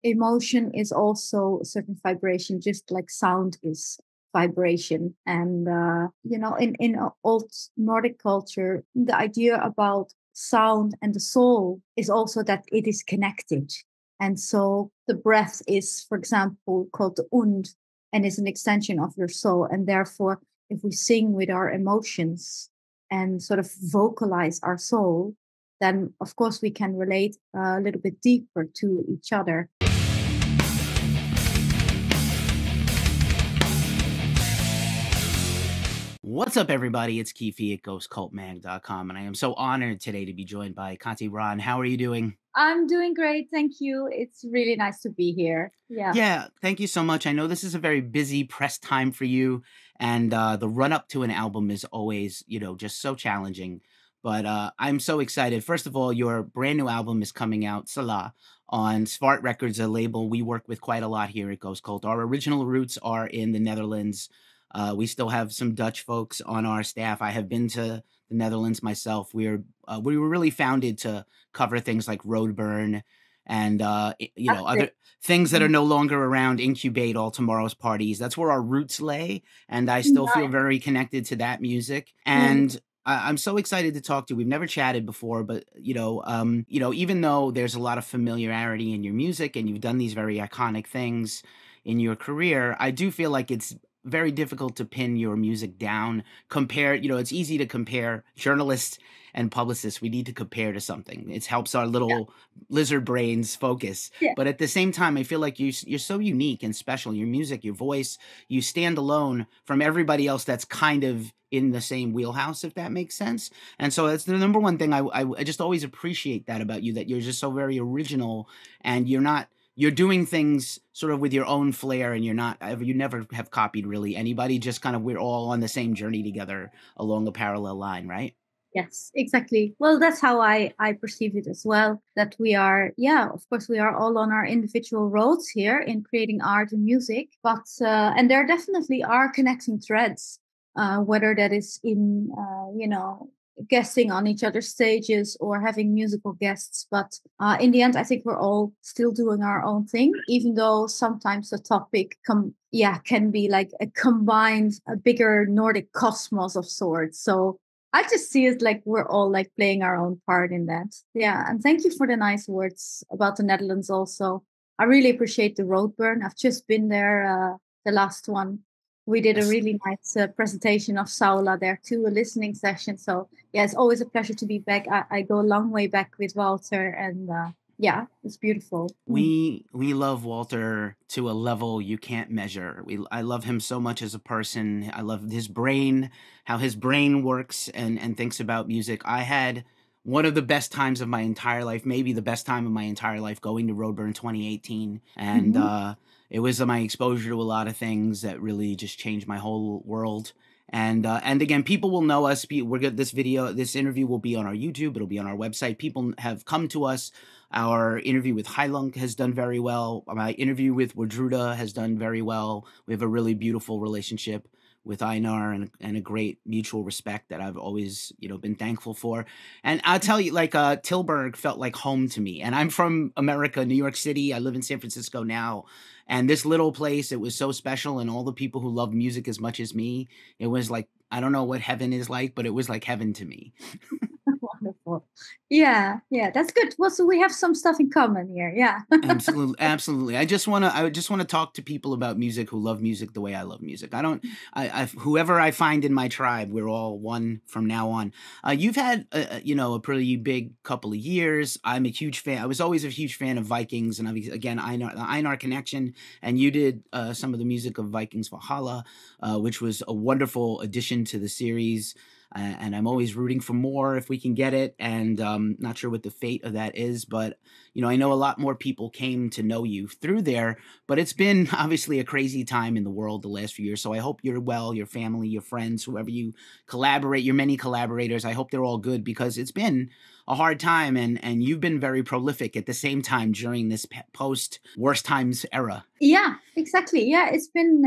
emotion is also a certain vibration, just like sound is vibration. And in old Nordic culture, the idea about sound and the soul is also that it is connected. And so the breath is, for example, called the und, and is an extension of your soul. And therefore, if we sing with our emotions and sort of vocalize our soul, then of course we can relate a little bit deeper to each other. What's up, everybody? It's Keefy at ghostcultmag.com, and I am so honored today to be joined by Kati Rán. How are you doing? I'm doing great, thank you. It's really nice to be here. Yeah. Yeah, thank you so much. I know this is a very busy press time for you, and the run up to an album is always, just so challenging. But I'm so excited. First of all, your brand new album is coming out, SÁLA, on Svart Records, a label we work with quite a lot here at Ghost Cult. Our original roots are in the Netherlands. We still have some Dutch folks on our staff. I have been to the Netherlands myself. We were really founded to cover things like Roadburn and That's other it. things that are Mm. no longer around, incubate all tomorrow's parties. That's where our roots lay, and I still feel Nice. very connected to that music. Mm. And I'm so excited to talk to you. We've never chatted before, but even though there's a lot of familiarity in your music and you've done these very iconic things in your career, I do feel like it's very difficult to pin your music down. It's easy to compare journalists and publicists. We need to compare to something. It helps our Yeah. little lizard brains focus. Yeah. But at the same time, I feel like you're so unique and special. Your music, your voice, you stand alone from everybody else that's kind of in the same wheelhouse, if that makes sense. And so that's the number one thing I just always appreciate that about you, that you're just so very original, and you're doing things sort of with your own flair, and you never have copied really anybody. Just kind of, we're all on the same journey together along a parallel line, right? Yes, exactly. Well, that's how I perceive it as well. That we are, yeah, of course, we are all on our individual roads here in creating art and music. But and there definitely are connecting threads, whether that is in guesting on each other's stages or having musical guests. But in the end, I think we're all still doing our own thing, even though sometimes the topic can be like a bigger Nordic cosmos of sorts. So I just see it like we're all like playing our own part in that. Yeah. And thank you for the nice words about the Netherlands also. I really appreciate the Roadburn. I've just been there, the last one. We did a Yes. really nice presentation of Saula there too, a listening session. So yeah, it's always a pleasure to be back. I go a long way back with Walter, and yeah, it's beautiful. Mm. We love Walter to a level you can't measure. I love him so much as a person. I love his brain, how his brain works and thinks about music. I had one of the best times of my entire life, maybe the best time of my entire life, going to Roadburn 2018, and Mhm. it was my exposure to a lot of things that really just changed my whole world. And again, people will know us. We're good. This interview will be on our YouTube. It'll be on our website. People have come to us. Our interview with Heilunk has done very well. My interview with Wardruda has done very well. We have a really beautiful relationship with Einar, and a great mutual respect that I've always, been thankful for. And I'll tell you, like, Tilburg felt like home to me. And I'm from America, New York City. I live in San Francisco now. And this little place, it was so special. And all the people who love music as much as me, it was like, I don't know what heaven is like, but it was like heaven to me. Wonderful. Yeah, yeah, that's good. Well, so we have some stuff in common here. Yeah. Absolutely, absolutely. I just wanna talk to people about music who love music the way I love music. I don't I whoever I find in my tribe, we're all one from now on. You've had a pretty big couple of years. I'm a huge fan. I was always a huge fan of Vikings, and again, the Einar connection, and you did some of the music of Vikings Valhalla, which was a wonderful addition to the series. And I'm always rooting for more if we can get it. And not sure what the fate of that is, but I know a lot more people came to know you through there. But it's been obviously a crazy time in the world the last few years. So I hope you're well, your family, your friends, whoever you collaborate, your many collaborators. I hope they're all good, because it's been a hard time, and you've been very prolific at the same time during this post worst times era. Yeah, exactly. Yeah, it's been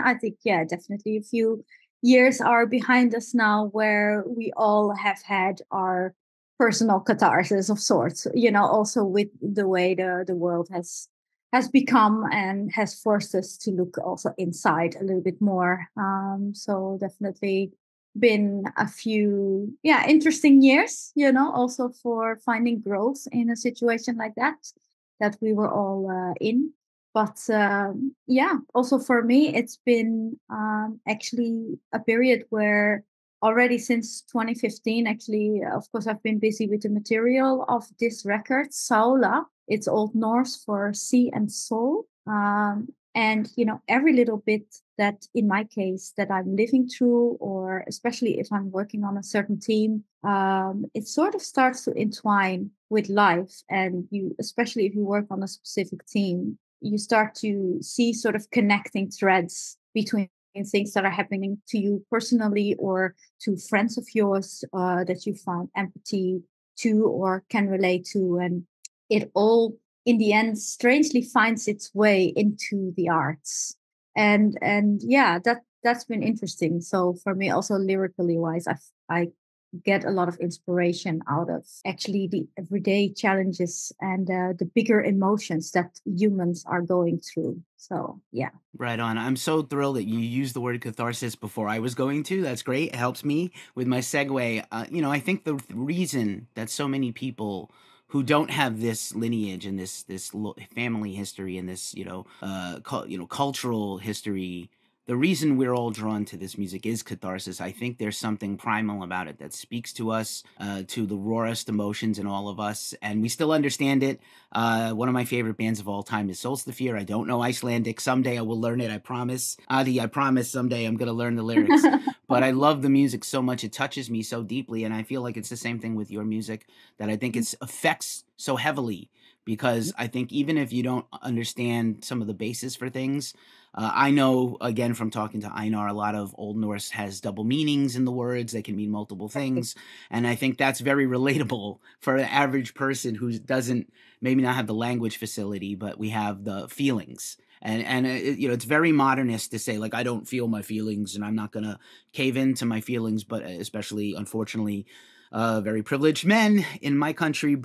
I think, yeah, definitely a few years are behind us now where we all have had our personal catharsis of sorts, also with the way the world has become and has forced us to look also inside a little bit more. So definitely been a few interesting years, also for finding growth in a situation like that we were all in. But also for me, it's been actually a period where already since 2015, actually, of course, I've been busy with the material of this record, SÁLA. It's Old Norse for sea and soul. And, every little bit that, in my case, that I'm living through, or especially if I'm working on a certain team, it sort of starts to entwine with life. And especially if you work on a specific team, you start to see sort of connecting threads between things that are happening to you personally or to friends of yours that you find empathy to or can relate to. And it all, in the end, strangely finds its way into the arts. And that's been interesting. So for me, also lyrically wise, I get a lot of inspiration out of actually the everyday challenges and the bigger emotions that humans are going through. So, yeah. Right on. I'm so thrilled that you used the word catharsis before I was going to. That's great. It helps me with my segue. I think the reason that so many people who don't have this lineage and this family history and this cultural history, the reason we're all drawn to this music is catharsis. I think there's something primal about it that speaks to us, to the rawest emotions in all of us, and we still understand it. One of my favorite bands of all time is Suspiria. I don't know Icelandic. Someday I will learn it, I promise. Adi, I promise someday I'm going to learn the lyrics. But I love the music so much. It touches me so deeply, and I feel like it's the same thing with your music, that I think it affects so heavily, because I think even if you don't understand some of the basis for things, I know, again, from talking to Einar, a lot of Old Norse has double meanings in the words. They can mean multiple things. And I think that's very relatable for an average person who doesn't maybe not have the language facility, but we have the feelings. And it's very modernist to say, like, I don't feel my feelings and I'm not going to cave into my feelings, but especially, unfortunately, very privileged men in my country,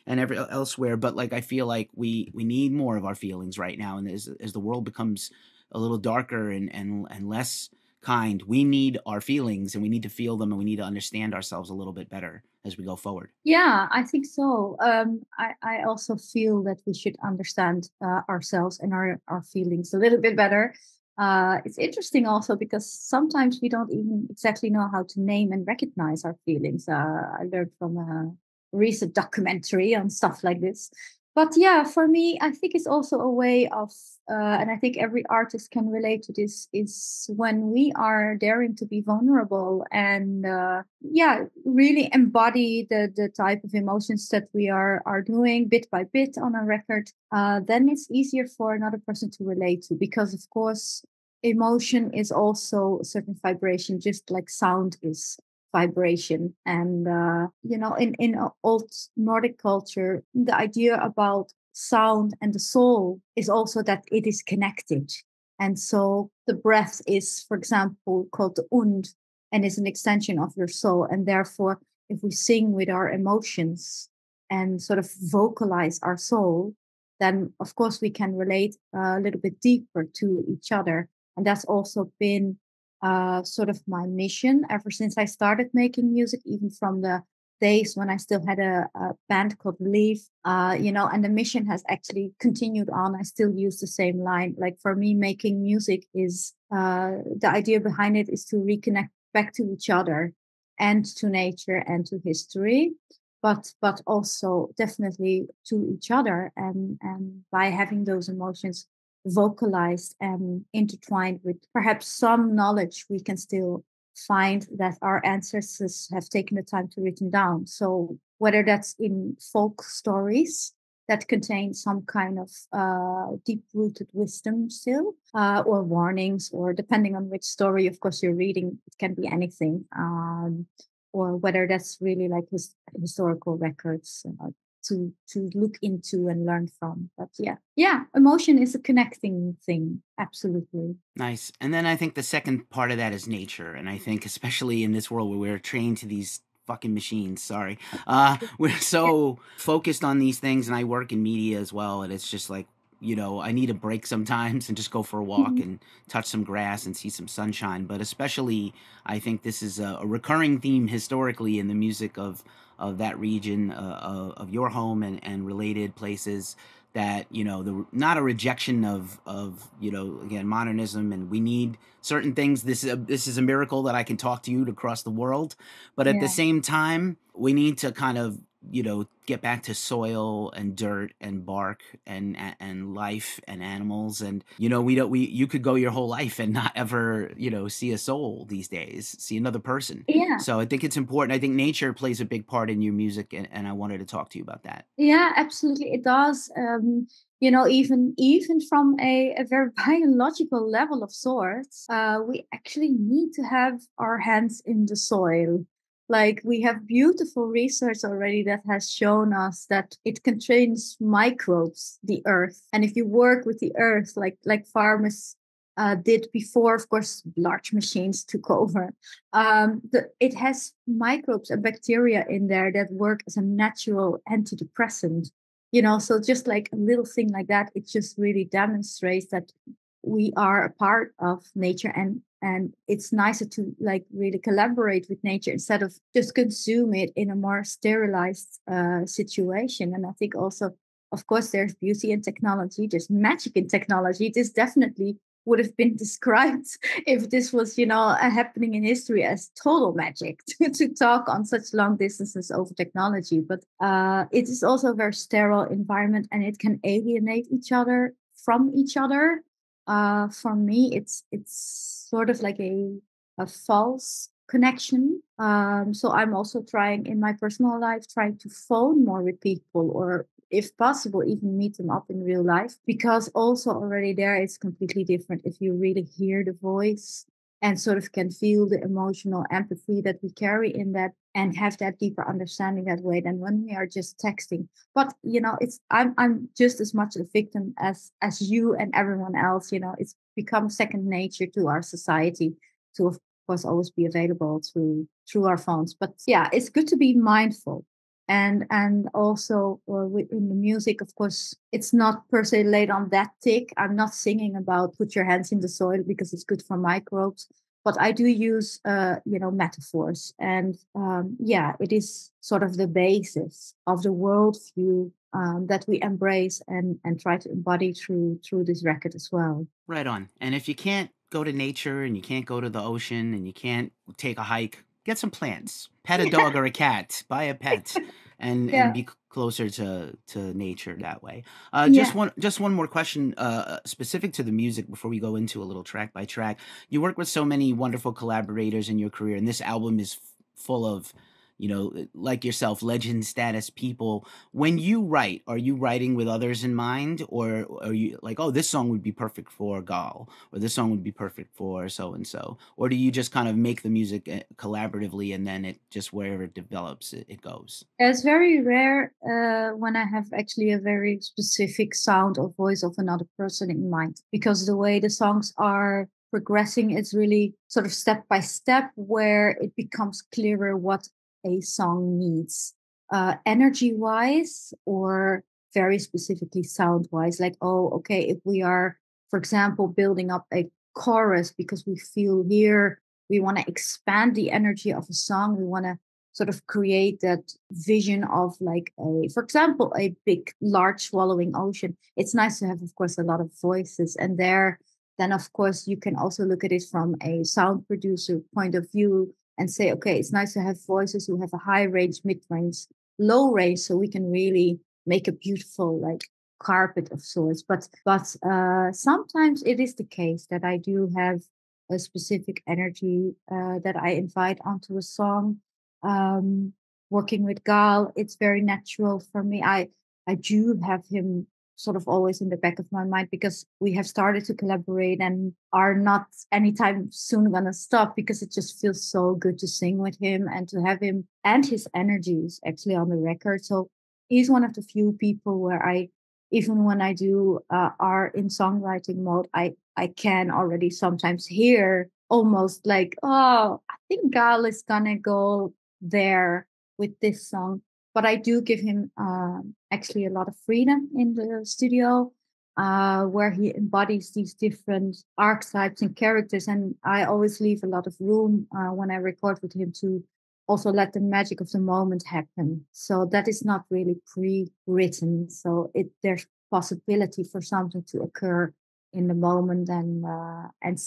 and elsewhere. But like, I feel like we need more of our feelings right now. And as the world becomes a little darker and less kind, we need our feelings and we need to feel them, and we need to understand ourselves a little bit better as we go forward. Yeah, I think so. I also feel that we should understand ourselves and our feelings a little bit better. It's interesting also because sometimes we don't even exactly know how to name and recognize our feelings. I learned from a recent documentary on stuff like this. But yeah, for me, I think it's also a way of, and I think every artist can relate to this, is when we are daring to be vulnerable and, really embody the type of emotions that we are doing bit by bit on a record, then it's easier for another person to relate to. Because, of course, emotion is also a certain vibration, just like sound is vibration. And in old Nordic culture, the idea about sound and the soul is also that it is connected. And so the breath is, for example, called the und, and is an extension of your soul. And therefore, if we sing with our emotions and sort of vocalize our soul, then of course we can relate a little bit deeper to each other. And that's also been sort of my mission ever since I started making music, even from the days when I still had a band called Leaf, and the mission has actually continued on. I still use the same line. Like, for me, making music is, the idea behind it is to reconnect back to each other and to nature and to history, but also definitely to each other. And by having those emotions vocalized and intertwined with perhaps some knowledge we can still find that our ancestors have taken the time to written down. So whether that's in folk stories that contain some kind of deep-rooted wisdom still, or warnings, or depending on which story, of course, you're reading, it can be anything, or whether that's really like historical records, to look into and learn from. But yeah, emotion is a connecting thing. Absolutely. Nice. And then I think the second part of that is nature. And I think especially in this world where we're trained to these fucking machines. Sorry. We're so focused on these things, and I work in media as well, and it's just like, I need a break sometimes and just go for a walk Mhm. and touch some grass and see some sunshine. But especially, I think this is a recurring theme historically in the music of that region, of your home and related places. That not a rejection of again, modernism, and we need certain things. This is a miracle that I can talk to you across the world, but at the Yeah. same time, we need to kind of get back to soil and dirt and bark and life and animals. And we you could go your whole life and not ever see a soul these days, see another person. Yeah. So I think it's important. I think nature plays a big part in your music, and I wanted to talk to you about that. Yeah, absolutely, it does. Even from a very biological level of sorts, we actually need to have our hands in the soil. Like we have beautiful research already that has shown us that it contains microbes, the earth. And if you work with the earth, like farmers did before, of course, large machines took over. It has microbes and bacteria in there that work as a natural antidepressant. So just like a little thing like that, it just really demonstrates that we are a part of nature, and it's nicer to like really collaborate with nature instead of just consume it in a more sterilized situation. And I think also, of course, there's beauty in technology, there's magic in technology. This definitely would have been described if this was, happening in history as total magic to talk on such long distances over technology. But it is also a very sterile environment, and it can alienate each other from each other. For me, it's sort of like a false connection. So I'm also trying in my personal life, trying to phone more with people, or if possible, even meet them up in real life, because also already there it's completely different if you really hear the voice and sort of can feel the emotional empathy that we carry in that and have that deeper understanding that way than when we are just texting. But it's I'm just as much a victim as you and everyone else. It's become second nature to our society to, of course, always be available through our phones. But yeah, it's good to be mindful. And also in the music, of course, it's not per se laid on that thick. I'm not singing about put your hands in the soil because it's good for microbes, but I do use metaphors. And yeah, it is sort of the basis of the worldview that we embrace and try to embody through this record as well. Right on. And if you can't go to nature and you can't go to the ocean and you can't take a hike, get some plants. Pet a dog or a cat. Buy a pet, and Yeah, be closer to nature that way. yeah. Just one more question, specific to the music before we go into a little track by track. You work with so many wonderful collaborators in your career, and this album is full of, like yourself, legend status people. When you write, are you writing with others in mind, or are you like, oh, this song would be perfect for Gal, or this song would be perfect for so and so, or do you just kind of make the music collaboratively, and then it just wherever it develops, it goes? It's very rare when I have actually a very specific sound or voice of another person in mind, because the way the songs are progressing, it's really sort of step by step where it becomes clearer what a song needs, energy wise or very specifically sound wise. Like, oh, okay, if we are, for example, building up a chorus because we feel here we want to expand the energy of a song, we want to sort of create that vision of like for example, a big, large swallowing ocean. It's nice to have, of course, a lot of voices. And there, then of course, you can also look at it from a sound producer point of view and say, okay, it's nice to have voices who have a high range, mid range, low range, so we can really make a beautiful like carpet of sorts. But sometimes it is the case that I do have a specific energy that I invite onto a song. um, Working with Gal, it's very natural for me. I do have him sort of always in the back of my mind because we have started to collaborate and are not anytime soon gonna stop, because it just feels so good to sing with him and to have him and his energies actually on the record. So he's one of the few people where I, even when I do are in songwriting mode, I can already sometimes hear almost like, oh, I think Gal is gonna go there with this song. But I do give him actually a lot of freedom in the studio, where he embodies these different archetypes and characters. And I always leave a lot of room when I record with him to also let the magic of the moment happen. So that is not really pre-written. So there's possibility for something to occur in the moment, and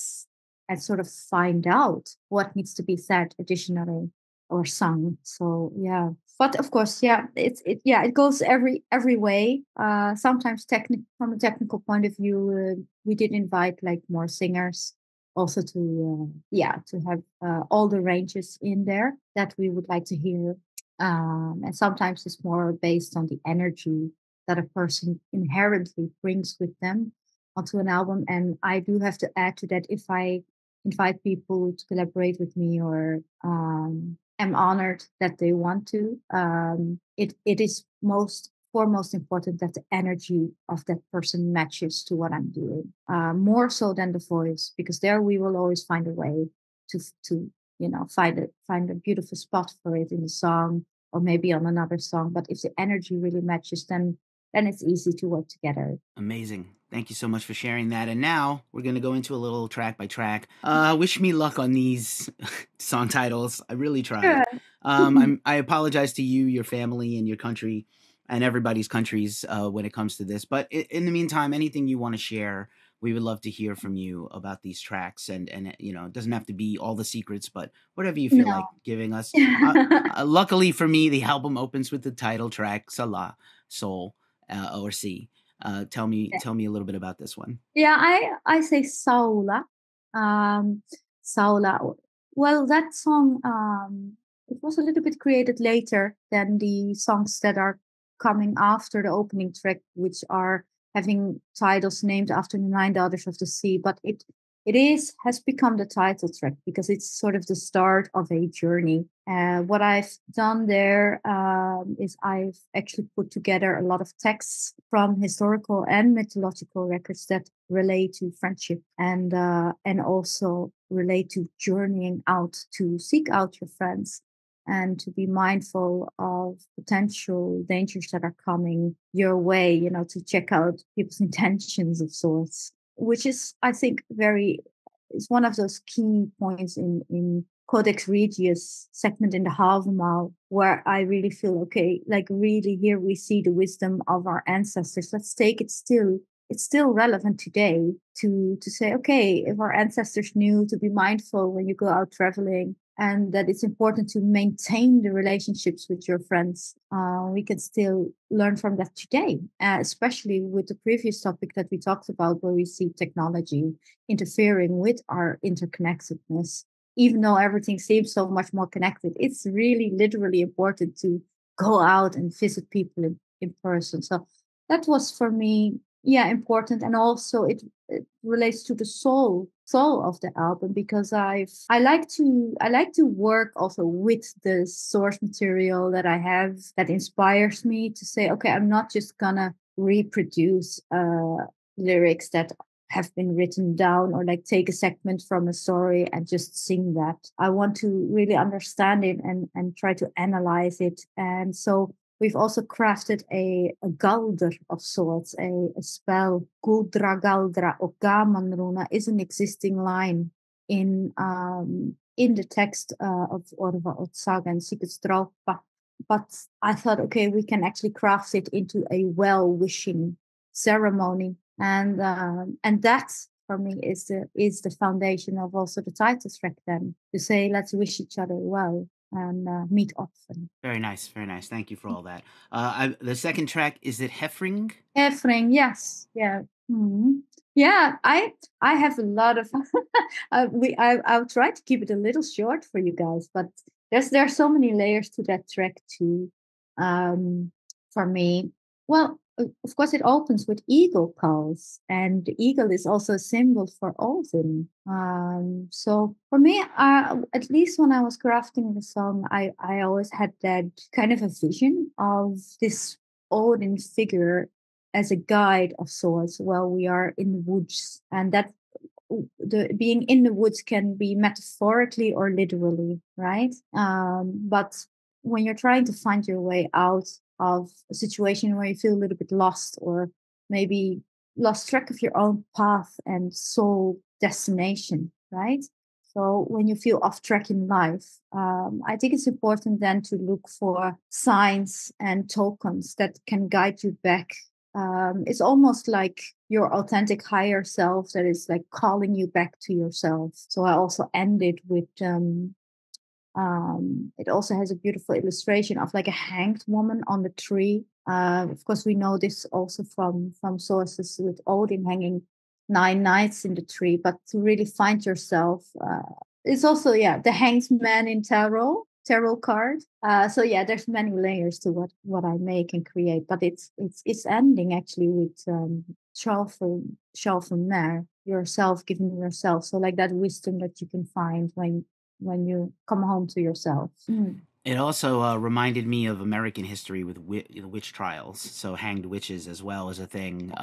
sort of find out what needs to be said additionally or sung. So yeah, but of course, yeah, it goes every way. Sometimes from a technical point of view, we did invite like more singers also to have all the ranges in there that we would like to hear. And sometimes it's more based on the energy that a person inherently brings with them onto an album. And I do have to add to that, if I invite people to collaborate with me, or am honored that they want to, it is foremost important that the energy of that person matches to what I'm doing, more so than the voice, because there we will always find a way to find a beautiful spot for it in the song, or maybe on another song. But if the energy really matches, then it's easy to work together. Amazing. Thank you so much for sharing that. And now we're going to go into a little track by track. Wish me luck on these song titles. I really tried. Sure. I apologize to you, your family, and your country, and everybody's countries when it comes to this. But in the meantime, anything you want to share, we would love to hear from you about these tracks. And it doesn't have to be all the secrets, but whatever you feel like No. giving us. Luckily for me, the album opens with the title track, SÁLA, Soul, or Sea. Tell me a little bit about this one. Yeah, I say Saula. Um, Saula. Well, that song, it was a little bit created later than the songs that are coming after the opening track, which are having titles named after the nine daughters of the sea. But it has become the title track because it's sort of the start of a journey. What I've done there is I've actually put together a lot of texts from historical and mythological records that relate to friendship, and also relate to journeying out to seek out your friends, and to be mindful of potential dangers that are coming your way, to check out people's intentions of sorts, which is, I think, is one of those key points in Codex Regius segment in the Havamal, where I really feel, okay, like really here we see the wisdom of our ancestors. Let's take it still. It's still relevant today to say, okay, if our ancestors knew to be mindful when you go out traveling, and that it's important to maintain the relationships with your friends, we can still learn from that today, especially with the previous topic that we talked about, where we see technology interfering with our interconnectedness. Even though everything seems so much more connected, it's really literally important to go out and visit people in person. So that was for me, yeah, important. And also it relates to the soul of the album, because I like to work also with the source material that I have, that inspires me to say, okay, I'm not just gonna reproduce lyrics that have been written down, or like take a segment from a story and just sing that. I want to really understand it and try to analyze it. And so we've also crafted a galder of sorts, a spell. Guldra Galdra Ogamanruna is an existing line in the text of Orva Otsaga and Sigurdsdrápa. But I thought, okay, we can actually craft it into a well-wishing ceremony, and that for me is the foundation of also the title track. Then to say, let's wish each other well and meet often. Very nice, very nice. Thank you for all that. The second track, is it Heffring? Heffring, yes, yeah. Yeah, I have a lot of I'll try to keep it a little short for you guys, but there are so many layers to that track too. For me, well, of course, it opens with eagle calls, and the eagle is also a symbol for Odin. So for me, at least when I was crafting the song, I always had that kind of a vision of this Odin figure as a guide of sorts while we are in the woods, and that the being in the woods can be metaphorically or literally, right? But when you're trying to find your way out of a situation where you feel a little bit lost, or maybe lost track of your own path and soul destination, right? So when you feel off track in life, I think it's important then to look for signs and tokens that can guide you back. It's almost like your authentic higher self that is like calling you back to yourself. So I also ended with it also has a beautiful illustration of like a hanged woman on the tree. Of course, we know this also from sources with Odin hanging 9 nights in the tree. But to really find yourself, it's also the hanged man in tarot card. So there's many layers to what I make and create. But it's ending actually with Schalfenmer, yourself giving yourself. So like that wisdom that you can find when you come home to yourself. It also reminded me of American history with witch trials. So hanged witches as well as a thing.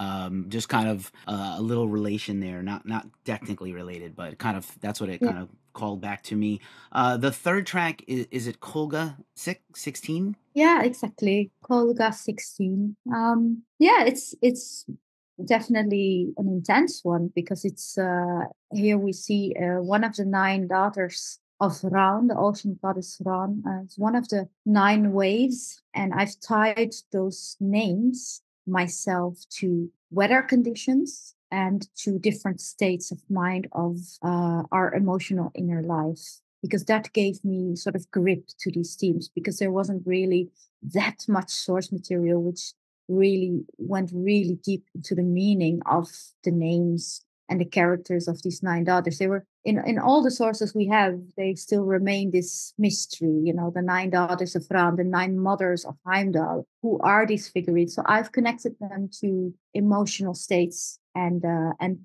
Just kind of a little relation there, not technically related, but kind of that's what it kind of called back to me. The third track is it Kolga 16? Yeah, exactly. Kolga 16. It's definitely an intense one because it's here we see one of the 9 daughters of Rán, the ocean goddess Rán. It's one of the 9 waves, and I've tied those names myself to weather conditions and to different states of mind of our emotional inner life, because that gave me sort of grip to these themes, because there wasn't really that much source material which really went really deep into the meaning of the names and the characters of these 9 daughters. They were in all the sources we have, they still remain this mystery, the 9 daughters of Rán, the 9 mothers of Heimdall. Who are these figurines? So I've connected them to emotional states and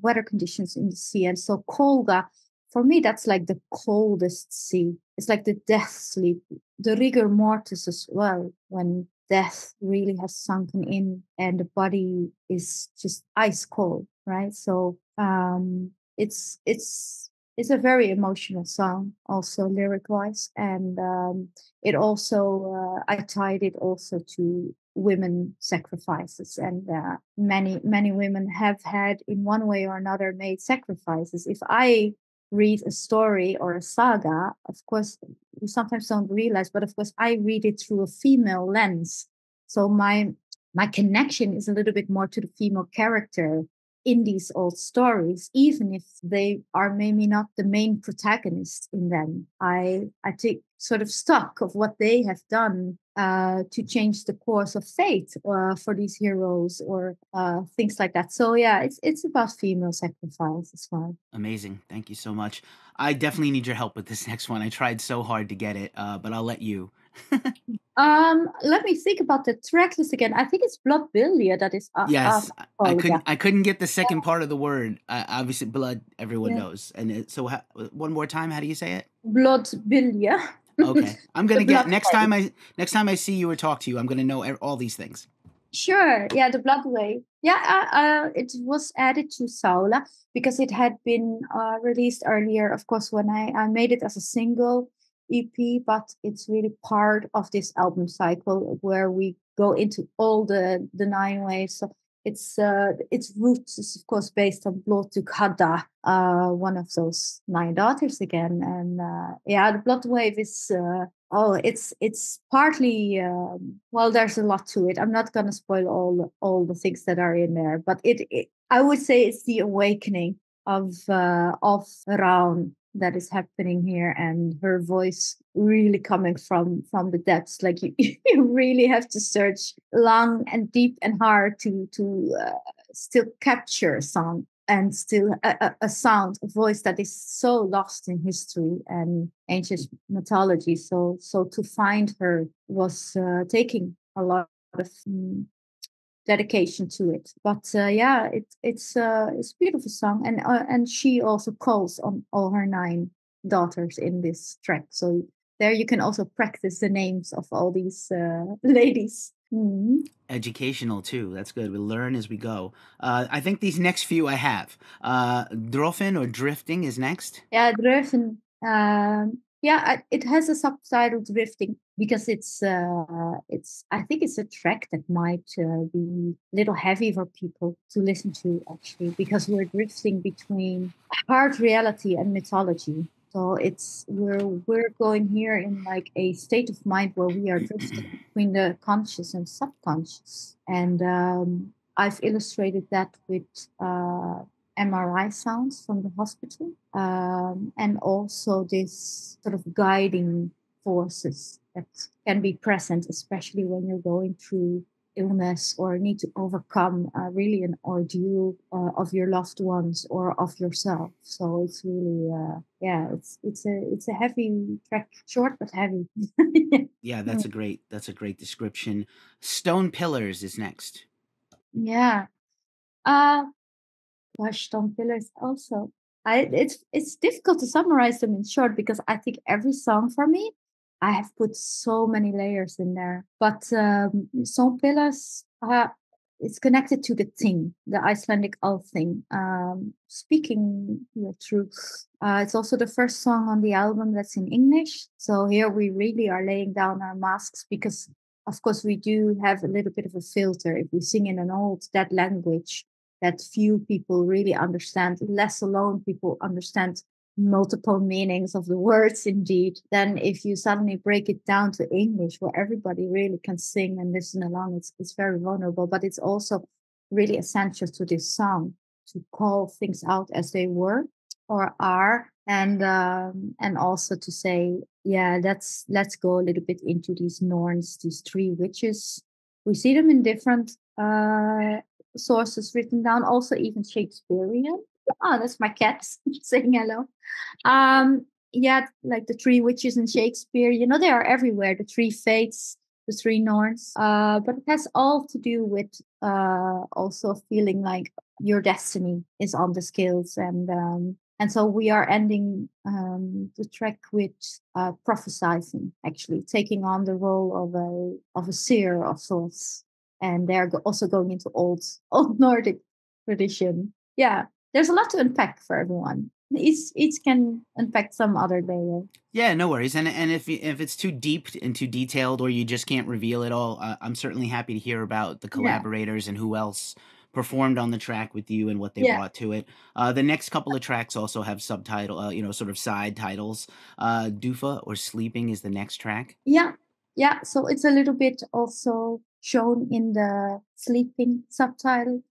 weather conditions in the sea. And so Kolga, for me, that's like the coldest sea. It's like the death sleep, the rigor mortis as well, when death really has sunken in and the body is just ice cold, right? So it's a very emotional song, also lyric wise, and it also I tied it also to women sacrifices, and many women have had in one way or another made sacrifices. If I read a story or a saga, of course, we sometimes don't realize, but of course, I read it through a female lens. So my connection is a little bit more to the female character in these old stories, even if they are maybe not the main protagonist in them. I take sort of stock of what they have done to change the course of fate for these heroes, or things like that. So it's about female sacrifice as well. Amazing. Thank you so much. I definitely need your help with this next one. I tried so hard to get it, but I'll let you. Let me think about the track list again. I think it's Blood Billia that is Yes, I couldn't. Kolga. I couldn't get the second part of the word. Obviously, blood. Everyone Yeah. knows. And one more time. How do you say it? Blood Billia. Okay, I'm The gonna get blood next wave. time I see you or talk to you. I'm gonna know all these things. Sure. Yeah, the blood wave. Yeah, it was added to SÁLA because it had been released earlier, of course, when I made it as a single EP, but it's really part of this album cycle where we go into all the 9 waves. So its roots is of course based on Bloodtukada, one of those 9 daughters again. And the blood wave is it's partly well, there's a lot to it. I'm not going to spoil all the things that are in there, but it I would say it's the awakening of Raun that is happening here, and her voice really coming from the depths. Like you, you really have to search long and deep and hard to still capture a song, and still a sound, a voice that is so lost in history and ancient mythology. So to find her was taking a lot of dedication to it. But it's a beautiful song, and she also calls on all her 9 daughters in this track. So there you can also practice the names of all these ladies Mhm. Educational too. That's good. We learn as we go. I think these next few I have. Drofen or Drifting is next. Yeah, Driven. Yeah, it has a subtitle Drifting because it's. I think it's a track that might be a little heavy for people to listen to actually because we're drifting between hard reality and mythology. So we're going here in like a state of mind where we are drifting between the conscious and subconscious, and I've illustrated that with. MRI sounds from the hospital, and also this sort of guiding forces that can be present, especially when you're going through illness or need to overcome really an ordeal of your loved ones or of yourself. So it's really, yeah, it's a heavy track, short but heavy. Yeah, that's a great description. Stone Pillars is next. Yeah. Uh, Gosh, Tom Pillars also. It's difficult to summarize them in short because I think every song for me, I have put so many layers in there. But Song Pillars, it's connected to the thing, the Icelandic owl thing. Speaking your truth. It's also the first song on the album that's in English. So here we really are laying down our masks because, of course, we do have a little bit of a filter if we sing in an old dead language that few people really understand, less alone people understand multiple meanings of the words indeed, than if you suddenly break it down to English where everybody really can sing and listen along. It's very vulnerable, but it's also really essential to this song to call things out as they were or are, and also to say, yeah, let's go a little bit into these Norns, these three witches. We see them in different sources written down, also even Shakespearean. Oh, that's my cat saying hello. Yeah, like the three witches in Shakespeare, they are everywhere. The three fates, the three Norns. But it has all to do with also feeling like your destiny is on the scales, and so we are ending the track with prophesizing, actually taking on the role of a seer of sorts, and they're also going into old Nordic tradition. Yeah, there's a lot to unpack for everyone. Each can unpack some other layer. Yeah, no worries. And if it's too deep and too detailed, or you just can't reveal it all, I'm certainly happy to hear about the Yeah, collaborators and who else performed on the track with you and what they yeah, brought to it. The next couple of tracks also have subtitle, sort of side titles. Dufa or Sleeping is the next track. yeah, yeah. So it's a little bit also shown in the sleeping subtitle.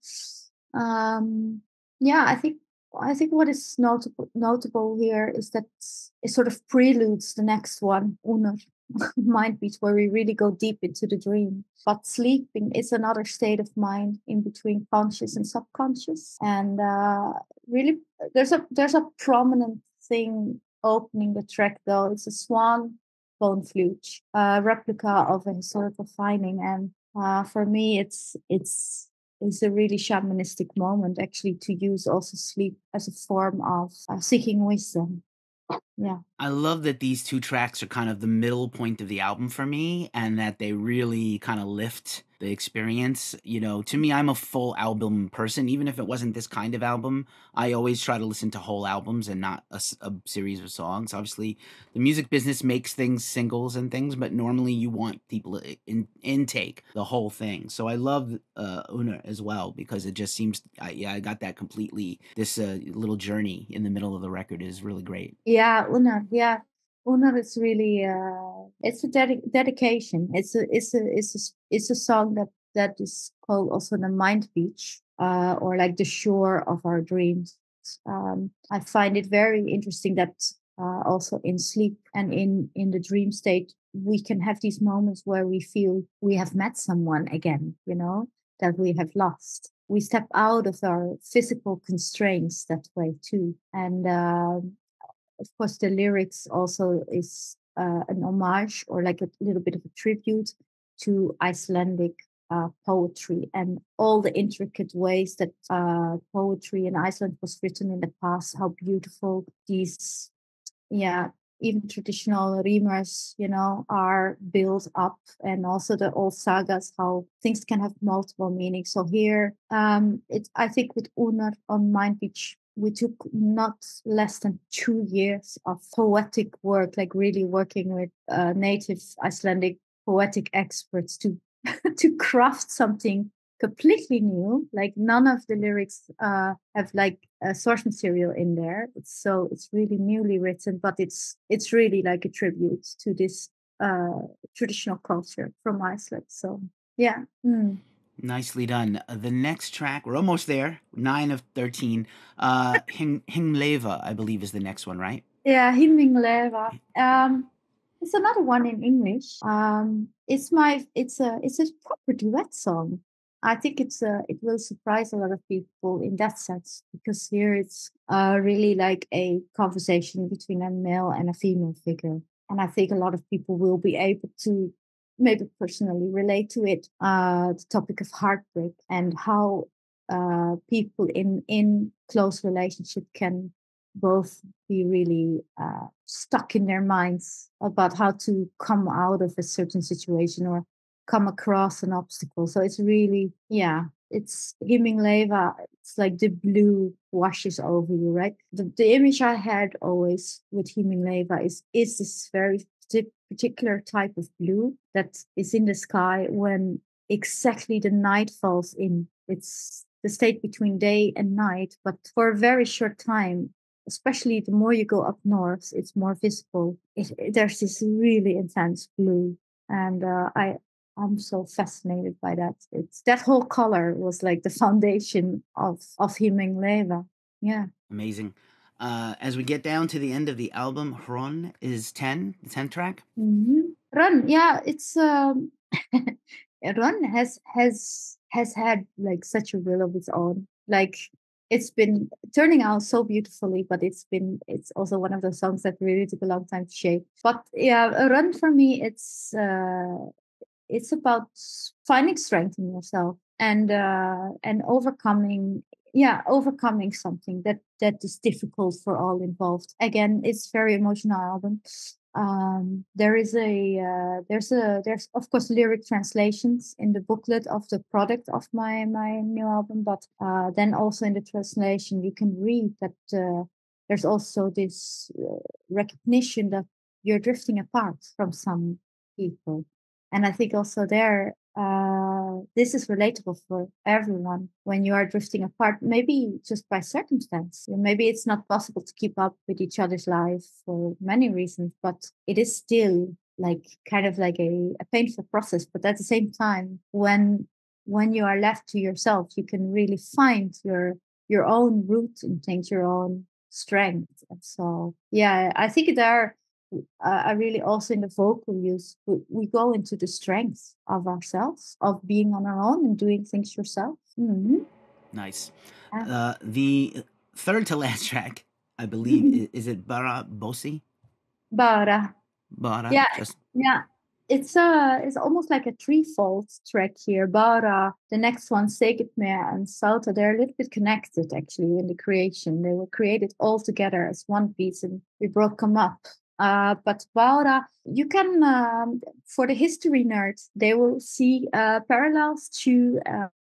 Um, yeah, I think what is notable here is that it sort of preludes the next one, Unur, Mind Beats, where we really go deep into the dream. But sleeping is another state of mind in between conscious and subconscious, and really, there's a prominent thing opening the track though. It's a swan bone flute, a replica of a historical finding, and for me, it's a really shamanistic moment actually to use also sleep as a form of seeking wisdom. Yeah. I love that these two tracks are kind of the middle point of the album for me, and that they really kind of lift the experience. To me, I'm a full album person. Even if it wasn't this kind of album, I always try to listen to whole albums and not a series of songs. Obviously, the music business makes things singles and things, but normally you want people to intake the whole thing. So I love Una as well because it just seems, yeah, I got that completely. This little journey in the middle of the record is really great. Yeah, Una. Yeah, Una is really it's a dedication. It's a song that is called also the Mind Beach, or like the shore of our dreams. I find it very interesting that also in sleep and in the dream state we can have these moments where we feel we have met someone again. That we have lost. We step out of our physical constraints that way too, and of course the lyrics also is an homage or like a little bit of a tribute to Icelandic poetry and all the intricate ways that poetry in Iceland was written in the past, how beautiful these, yeah, even traditional rimers, are built up, and also the old sagas, how things can have multiple meanings. So here, it's I think with Unar on Mind Beach, we took not less than 2 years of poetic work, like really working with native Icelandic poetic experts to to craft something completely new. Like none of the lyrics have like source material in there. It's really newly written, but it's really like a tribute to this traditional culture from Iceland. So yeah. Nicely done. The next track, we're almost there. 9 of 13. Himleva, I believe, is the next one, right? Yeah, Himmingleva. It's another one in English. It's a proper duet song. I think it will surprise a lot of people in that sense, because here it's really like a conversation between a male and a female figure, and I think a lot of people will be able to maybe personally relate to it. The topic of heartbreak and how people in close relationship can both be really stuck in their minds about how to come out of a certain situation or come across an obstacle. So it's really, yeah, it's Himmingleva. It's like the blue washes over you, right? The image I had always with Himmingleva is this very particular type of blue that is in the sky when exactly the night falls in. It's the state between day and night, but for a very short time, especially the more you go up north, it's more visible. There's this really intense blue, and I'm so fascinated by that. It's that whole color was like the foundation of Himmingleva. Yeah. Amazing. As we get down to the end of the album, Hron is 10, the 10th track. Run, yeah, it's Run has had like such a will of its own. Like it's been turning out so beautifully, but it's also one of those songs that really took a long time to shape. But yeah, Run for me, it's about finding strength in yourself and overcoming something that is difficult for all involved. Again, it's very emotional album. There's of course lyric translations in the booklet of the product of my new album, but then also in the translation you can read that there's also this recognition that you're drifting apart from some people. And I think also there, this is relatable for everyone when you are drifting apart, maybe just by circumstance. Maybe it's not possible to keep up with each other's life for many reasons, but it is still like kind of like a painful process. But at the same time, when you are left to yourself, you can really find your own root and things, your own strength. And so, yeah, I think there I really also in the vocal use, we go into the strength of ourselves, of being on our own and doing things yourself. Nice. Yeah. The third to last track, I believe, is it Bara Bosi? Bara. Bara, Yeah, just yeah. It's almost like a threefold track here. Bara, the next one, Segitmer and Salta, they're a little bit connected actually in the creation. They were created all together as one piece and we broke them up. But Bara, you can, for the history nerds, they will see parallels to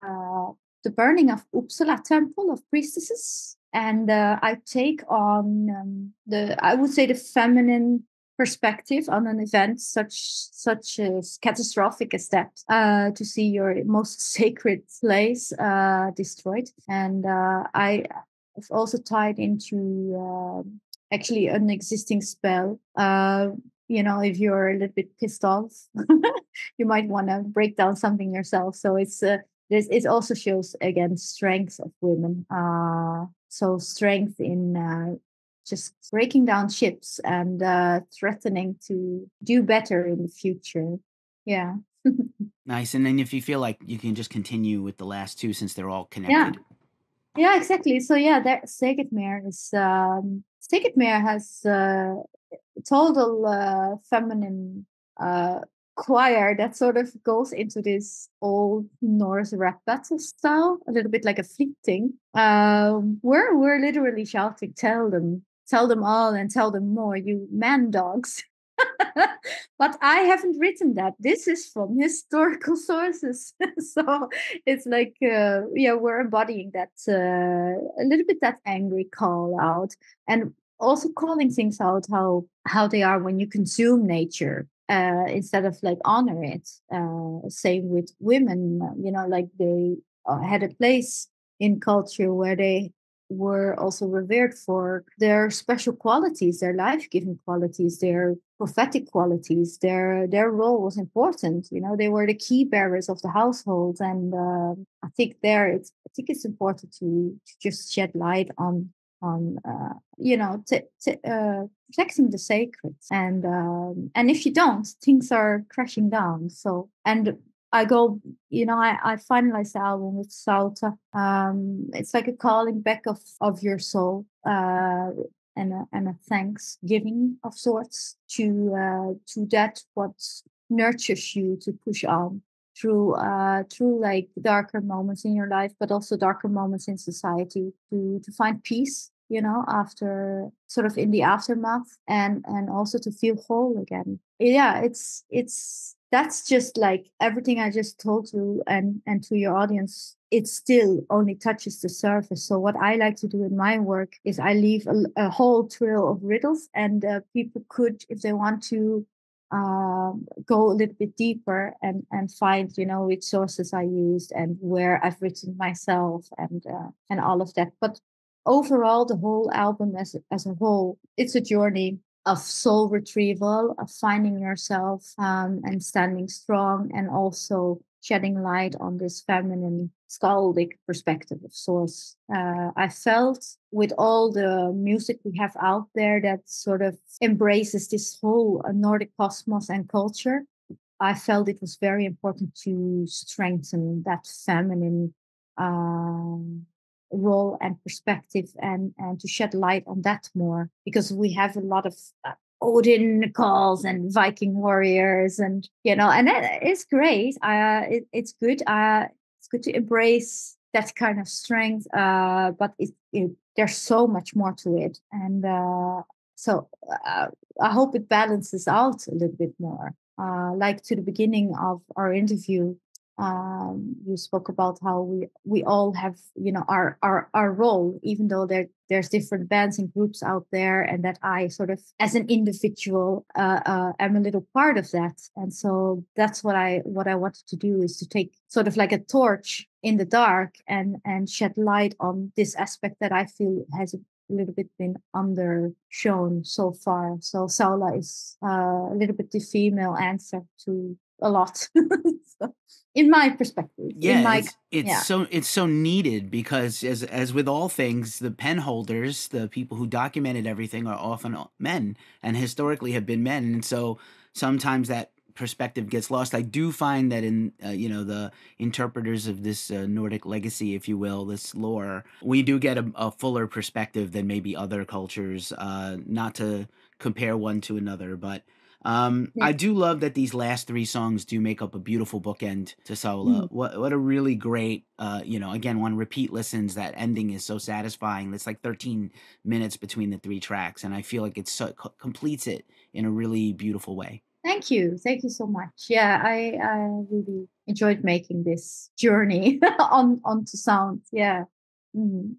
the burning of Uppsala Temple of priestesses. And I take on I would say, the feminine perspective on an event such as catastrophic as that, to see your most sacred place destroyed. And I've also tied into actually an existing spell. If you're a little bit pissed off, you might want to break down something yourself. So it also shows again strength of women. So strength in just breaking down ships and threatening to do better in the future. Yeah. nice. And then if you feel like you can just continue with the last two since they're all Yeah. connected. Yeah, exactly. So yeah, that Segitmer has total feminine choir that sort of goes into this old Norse rap battle style, a little bit like a fleet thing. We're literally shouting, "Tell them, tell them all and tell them more, you man dogs. But I haven't written that. This is from historical sources. So it's like, yeah, we're embodying that, a little bit that angry call out, and also calling things out how they are when you consume nature, instead of like honor it. Same with women, like they had a place in culture where they were also revered for their special qualities, their life-giving qualities, their prophetic qualities. Their role was important. They were the key bearers of the household, and I think it's important to just shed light on protecting the sacred, and if you don't, things are crashing down. So, and I go, I finalized the album with Salta. It's like a calling back of your soul, and a thanksgiving of sorts to that what nurtures you to push on through like darker moments in your life, but also darker moments in society, to find peace, after sort of in the aftermath, and also to feel whole again. Yeah, it's that's just like everything I just told you and to your audience. It still only touches the surface. So what I like to do in my work is I leave a whole trail of riddles, and people could, if they want to, go a little bit deeper and find, which sources I used and where I've written myself, and all of that. But overall, the whole album as a whole, it's a journey of soul retrieval, of finding yourself, and standing strong, and also shedding light on this feminine skaldic perspective of source. I felt with all the music we have out there that sort of embraces this whole Nordic cosmos and culture, I felt it was very important to strengthen that feminine role and perspective, and to shed light on that more, because we have a lot of Odin calls and Viking warriors, and and it's great. It's good. It's good to embrace that kind of strength, but there's so much more to it, and so I hope it balances out a little bit more. Like to the beginning of our interview, you spoke about how we all have our role, even though there's different bands and groups out there, and that I sort of as an individual am a little part of that. And so that's what I wanted to do, is to take sort of like a torch in the dark and shed light on this aspect that I feel has a little bit been undershown so far. So SÁLA is a little bit the female answer to a lot. So, in my perspective, it's so needed, because as with all things, the pen holders, the people who documented everything, are often men, and historically have been men, and so sometimes that perspective gets lost. I do find that in the interpreters of this Nordic legacy, if you will, this lore, we do get a fuller perspective than maybe other cultures. Not to compare one to another, but I do love that these last three songs do make up a beautiful bookend to SÁLA. What a really great, again, one repeat listens, that ending is so satisfying. It's like 13 minutes between the three tracks, and I feel like it completes it in a really beautiful way. Thank you so much. Yeah, I really enjoyed making this journey onto sound. Yeah. Mm-hmm.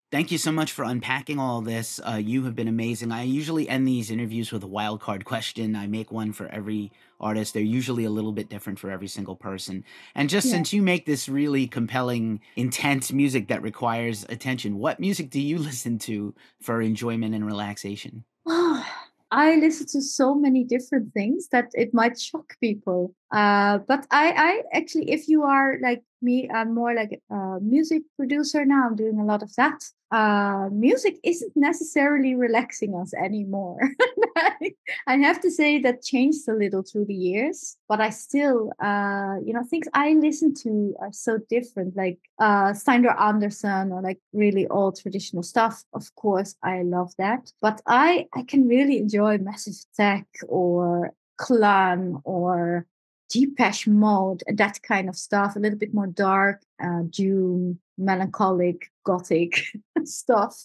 Thank you so much for unpacking all this. You have been amazing. I usually end these interviews with a wild card question. I make one for every artist. They're usually a little bit different for every single person. And just since you make this really compelling, intense music that requires attention, what music do you listen to for enjoyment and relaxation? I listen to so many different things that it might shock people. But I actually, if you are like me, I'm more like a music producer now. I'm doing a lot of that. Music isn't necessarily relaxing us anymore. I have to say that changed a little through the years, but I still, things I listen to are so different, like Steindor Andersen, or like really old traditional stuff. Of course, I love that, but I can really enjoy Massive Attack or Clan or Depeche Mode, that kind of stuff, a little bit more dark, Dune. melancholic, gothic stuff.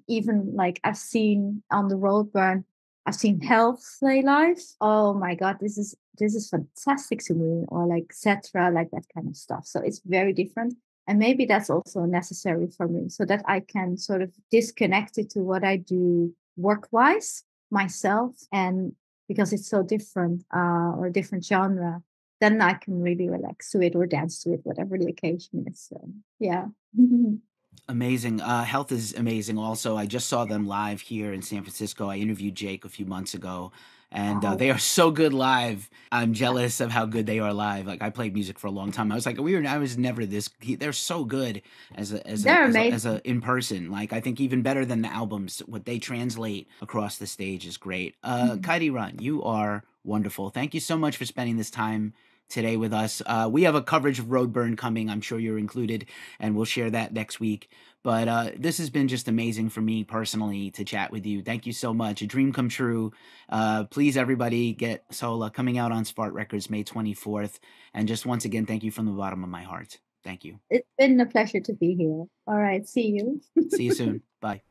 Even like I've seen on the Roadburn, I've seen Health play live. Oh my god, this is fantastic to me. Or like Cetra, like that kind of stuff. So it's very different. And maybe that's also necessary for me so that I can sort of disconnect it to what I do work wise myself. And because it's so different, or different genre, then I can really relax to it or dance to it, whatever the occasion is. So, yeah. Amazing. Health is amazing. Also, I just saw them live here in San Francisco. I interviewed Jake a few months ago, and Wow. they are so good live. I'm jealous of how good they are live. Like I played music for a long time. I was like, I was never this. They're so good They're as amazing. a in person. Like I think even better than the albums. What they translate across the stage is great. Kati Rán, you are wonderful. Thank you so much for spending this time today with us. We have a coverage of Roadburn coming. I'm sure you're included, and we'll share that next week. But this has been just amazing for me personally to chat with you. Thank you so much. A dream come true. Please, everybody, get SÁLA coming out on Spart Records May 24th. And just once again, thank you from the bottom of my heart. Thank you. It's been a pleasure to be here. All right. See you. See you soon. Bye.